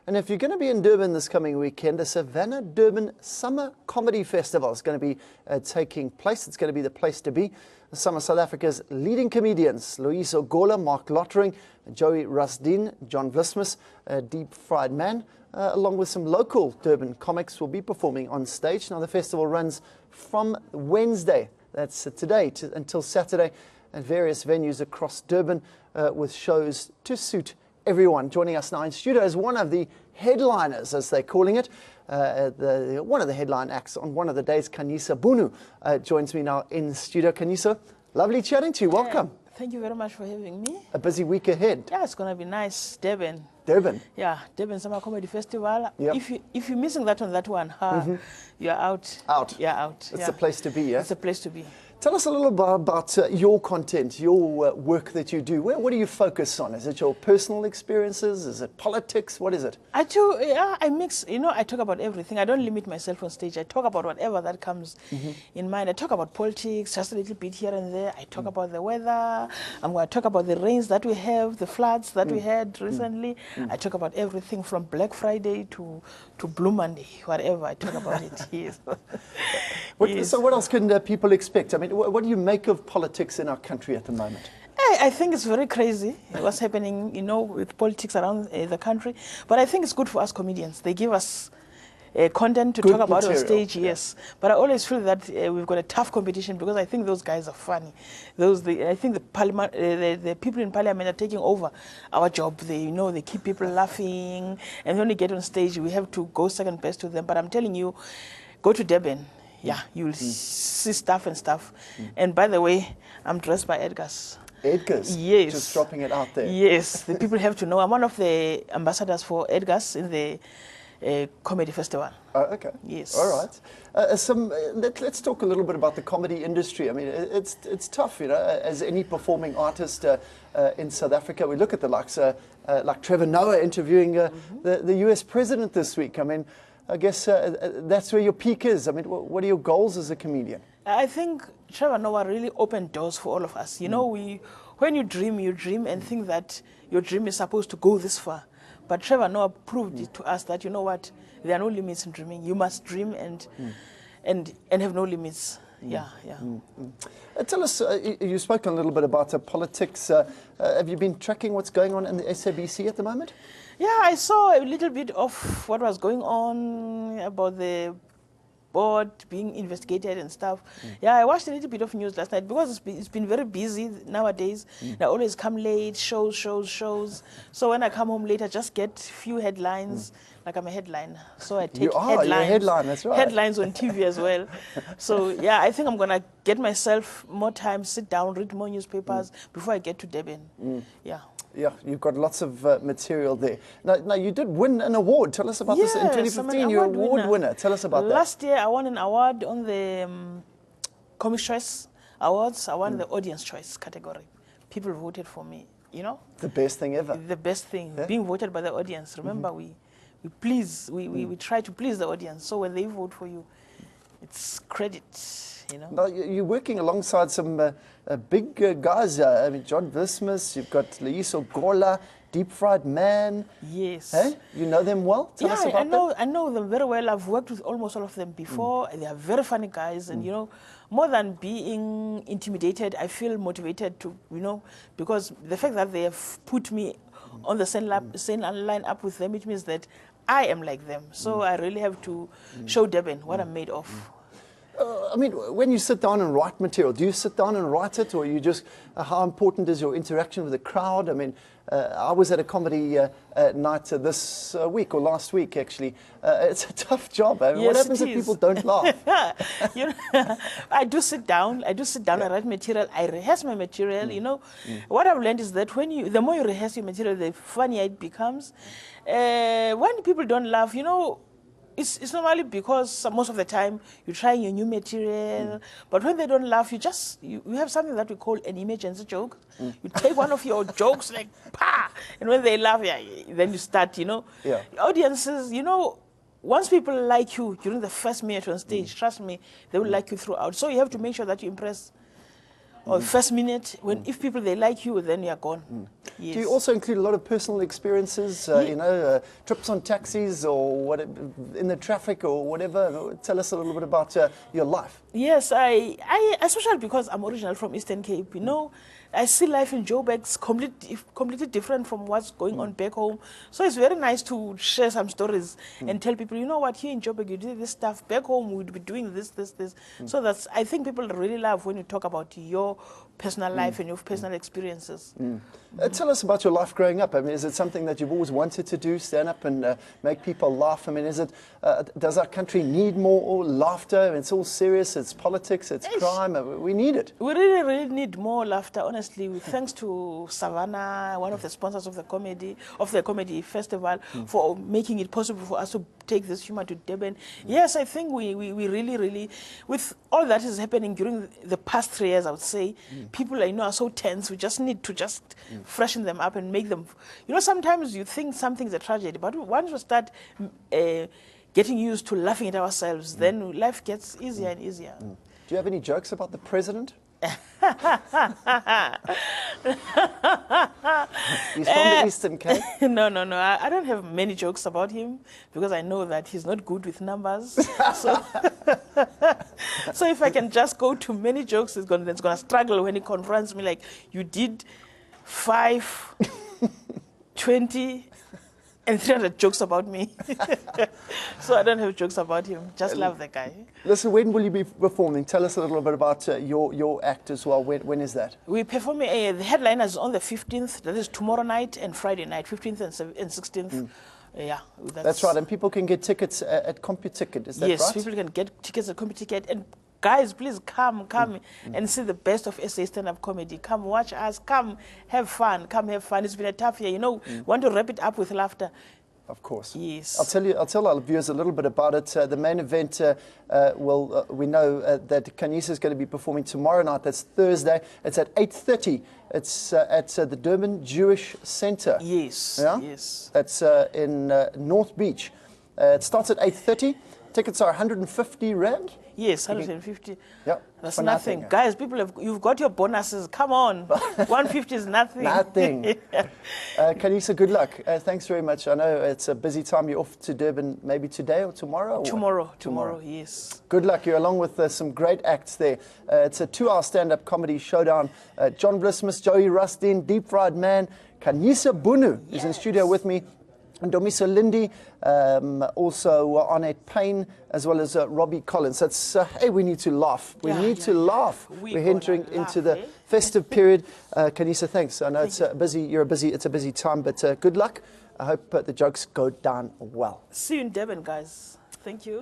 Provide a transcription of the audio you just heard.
And if you're going to be in Durban this coming weekend, the Savanna Durban Summer Comedy Festival is going to be taking place. It's going to be the place to be. Some of South Africa's leading comedians, Loyiso Gola, Mark Lottering, Joey Rasdin, John Vlismus, Deep Fried Man, along with some local Durban comics will be performing on stage. Now the festival runs from Wednesday, that's today, until Saturday, at various venues across Durban with shows to suit everyone. Joining us now in studio is one of the headliners, as they're calling it, one of the headline acts on one of the days, Khanyisa Bunu, joins me now in studio. Khanyisa, lovely chatting to you. Welcome. Thank you very much for having me. A busy week ahead. Yeah, it's going to be nice. Durban. Durban. Yeah, Durban Summer Comedy Festival. Yep. If you're missing that one, you're out. Out. Yeah, out. It's the place to be, yeah? It's a place to be. Tell us a little bit about your content, your work that you do. What do you focus on? Is it your personal experiences? Is it politics? What is it? I mix, I talk about everything. I don't limit myself on stage. I talk about whatever that comes in mind. I talk about politics, just a little bit here and there. I talk about the weather. I'm going to talk about the rains that we have, the floods that we had recently. I talk about everything from Black Friday to Blue Monday, whatever. I talk about it. Yes. Yes. So what else can people expect? I mean, what do you make of politics in our country at the moment? I think it's very crazy what's happening, with politics around the country. But I think it's good for us comedians. They give us content to talk about on stage, yes. But I always feel that we've got a tough competition because I think those guys are funny. I think the people in parliament are taking over our job. They keep people laughing. And when we get on stage, we have to go second best to them. But I'm telling you, go to Durban. Yeah, you'll see stuff and stuff. And by the way, I'm dressed by Edgar's. Edgar's? Yes. Just dropping it out there. Yes, the people have to know. I'm one of the ambassadors for Edgar's in the comedy festival. Oh, okay. Yes. All right. Let's talk a little bit about the comedy industry. I mean, it's tough, as any performing artist in South Africa. We look at the likes like Trevor Noah interviewing the US president this week. I mean, I guess that's where your peak is. I mean, what are your goals as a comedian? I think Trevor Noah really opened doors for all of us. When you dream and think that your dream is supposed to go this far. But Trevor Noah proved it to us that, you know what, there are no limits in dreaming. You must dream and have no limits. Yeah. Tell us, you spoke a little bit about politics. Have you been tracking what's going on in the SABC at the moment? Yeah, I saw a little bit of what was going on about the board being investigated and stuff. Yeah, I watched a little bit of news last night because it's been very busy nowadays. I always come late, shows. So when I come home late, I just get few headlines. Like I'm a headliner, so I take headlines. You're a headline, that's right. Headlines on TV as well. So yeah, I think I'm gonna get myself more time, sit down, read more newspapers before I get to Durban. Yeah. Yeah, you've got lots of material there. Now, you did win an award. Tell us about this. In 2015, you're an award winner. Tell us about that. Last year, I won an award on the Comic Choice Awards. I won the Audience Choice category. People voted for me, The best thing ever. The best thing, being voted by the audience. Remember, we try to please the audience. So when they vote for you, it's credit. Now, you're working alongside some big guys. I mean, John Vlismus, you've got Loyiso Gola, Deep Fried Man. Yes. Hey? You know them well? Tell us about them. I know them very well. I've worked with almost all of them before. They are very funny guys. And, more than being intimidated, I feel motivated to, because the fact that they have put me on the same line up with them, it means that I am like them. So I really have to show Durban what I'm made of. I mean, when you sit down and write material, do you sit down and write it, or you just, how important is your interaction with the crowd? I mean, I was at a comedy night this week, or last week, actually. It's a tough job. I mean, yes, what happens if people don't laugh? I do sit down, I write material, I rehearse my material, What I've learned is that the more you rehearse your material, the funnier it becomes. When people don't laugh, it's normally because most of the time you're trying your new material, but when they don't laugh, you have something that we call an emergency joke. You take one of your jokes like, pa, and when they laugh, then you start, Audiences, once people like you during the first minute on stage, trust me, they will like you throughout. So you have to make sure that you impress or first minute. When if people they like you, then you are gone. Yes. Do you also include a lot of personal experiences? You know, trips on taxis or what in the traffic or whatever. Tell us a little bit about your life. Yes, I especially because I'm original from Eastern Cape. You know, I see life in Joburg completely different from what's going on back home. So it's very nice to share some stories and tell people, you know what, here in Joburg you do this stuff. Back home we'd be doing this. So that's, I think people really love when you talk about your personal life and your personal experiences. Tell us about your life growing up. I mean, is it something that you've always wanted to do, stand up and make people laugh? I mean, is it, does our country need more laughter? I mean, it's all serious, it's politics, it's crime. We need it. We really need more laughter, honestly. Thanks to Savanna, one of the sponsors of the comedy festival, for making it possible for us to take this humor to Durban. Yes, I think we really, with all that is happening during the past 3 years, I would say, people I know are so tense. We just need to freshen them up and make them, you know, sometimes you think something's a tragedy, but once we start getting used to laughing at ourselves, then life gets easier and easier. Do you have any jokes about the president? He's from the Eastern Cape? No. I don't have many jokes about him because I know that he's not good with numbers. So if I can just go to many jokes, it's going to struggle when he confronts me like, you did 5, 20, and 300 jokes about me. So I don't have jokes about him. Just love the guy. Listen, when will you be performing? Tell us a little bit about your act as well. When is that? We perform, the headliner is on the 15th. That is tomorrow night and Friday night, 15th and 16th. Yeah, that's right. And people can get tickets at CompuTicket, is that right? Yes, people can get tickets at CompuTicket. And guys, please come and see the best of SA stand-up comedy. Come watch us. Come have fun. It's been a tough year. You know, want to wrap it up with laughter. Of course. Yes. I'll tell our viewers a little bit about it. The main event, we know that Khanyisa is going to be performing tomorrow night. That's Thursday. It's at 8:30. It's at the Durban Jewish Centre. Yes. Yeah? Yes. That's in North Beach. It starts at 8:30. Tickets are 150 Rand. Yes, 150. Yeah, that's nothing. Guys, you've got your bonuses. Come on. 150 is nothing. Nothing. Khanyisa, good luck. Thanks very much. I know it's a busy time. You're off to Durban maybe today or tomorrow? Tomorrow, yes. Good luck. You're along with some great acts there. It's a 2-hour stand-up comedy showdown. John Blissmas, Joey Rustin, Deep Fried Man, Kisa Buu is in studio with me. And Domiso Lindy, also Arnett Payne, as well as Robbie Collins. That's, hey, we need to laugh. We need to laugh. We're entering into the festive period. Khanyisa, thanks. I know it's a busy time, but good luck. I hope the jokes go down well. See you in Durban, guys. Thank you.